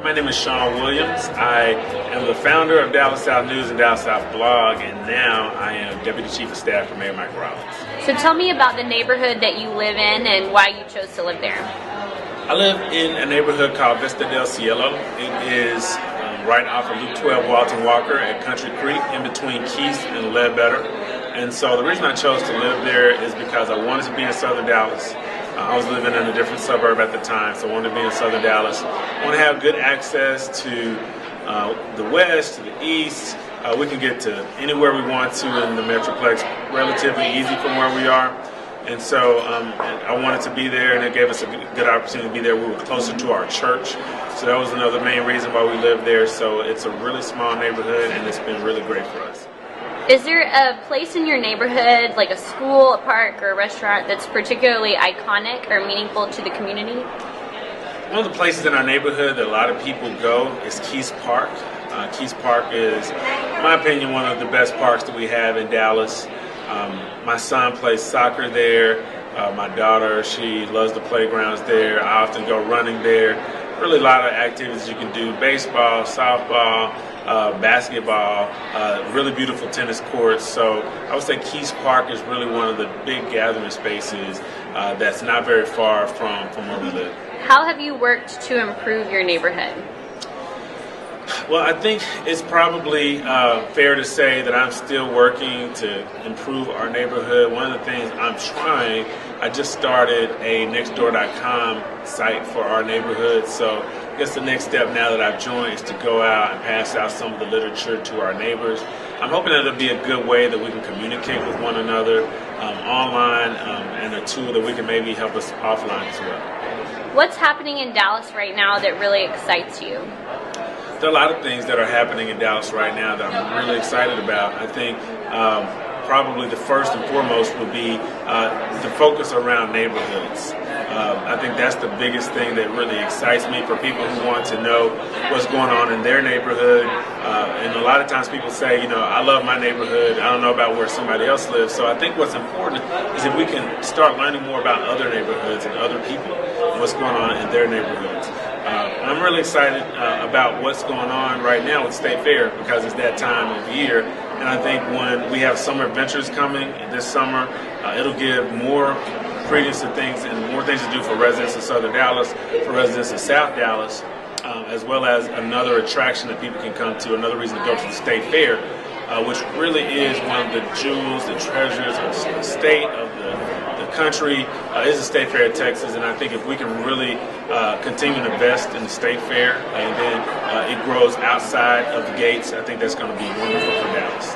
My name is Shawn Williams. I am the founder of Dallas South News and Dallas South Blog, and now I am Deputy Chief of Staff for Mayor Mike Rollins. So tell me about the neighborhood that you live in and why you chose to live there. I live in a neighborhood called Vista del Cielo. It is right off of Loop 12 Walton Walker at Country Creek, in between Keith and Ledbetter. And so the reason I chose to live there is because I wanted to be in Southern Dallas. I was living in a different suburb at the time, so I wanted to be in Southern Dallas. I want to have good access to the west, to the east. We can get to anywhere we want to in the Metroplex relatively easy from where we are. And so I wanted to be there, and it gave us a good opportunity to be there. We were closer to our church, so that was another main reason why we lived there. So it's a really small neighborhood, and it's been really great for us. Is there a place in your neighborhood, like a school, a park, or a restaurant that's particularly iconic or meaningful to the community? One of the places in our neighborhood that a lot of people go is Keith Park. Keith Park is, in my opinion, one of the best parks that we have in Dallas. My son plays soccer there. My daughter, she loves the playgrounds there. I often go running there. Really a lot of activities you can do: baseball, softball, basketball, really beautiful tennis courts. So I would say Keith Park is really one of the big gathering spaces that's not very far from where we live. How have you worked to improve your neighborhood? Well, I think it's probably fair to say that I'm still working to improve our neighborhood. One of the things I'm trying, I just started a nextdoor.com site for our neighborhood. So I guess the next step now that I've joined is to go out and pass out some of the literature to our neighbors. I'm hoping that it'll be a good way that we can communicate with one another online, and a tool that we can maybe help us offline as well. What's happening in Dallas right now that really excites you? There are a lot of things that are happening in Dallas right now that I'm really excited about. I think probably the first and foremost would be the focus around neighborhoods. I think that's the biggest thing that really excites me, for people who want to know what's going on in their neighborhood. And a lot of times people say, I love my neighborhood, I don't know about where somebody else lives. So I think what's important is if we can start learning more about other neighborhoods and other people and what's going on in their neighborhoods. I'm really excited about what's going on right now with State Fair, because it's that time of year. And I think when we have summer adventures coming this summer, it'll give more credence to things and more things to do for residents of Southern Dallas, for residents of South Dallas, as well as another attraction that people can come to, another reason to go to the State Fair, which really is one of the jewels, the treasures of the state, of the country, is the State Fair of Texas. And I think if we can really continue to invest in the State Fair, and then it grows outside of the gates, I think that's going to be wonderful for Dallas.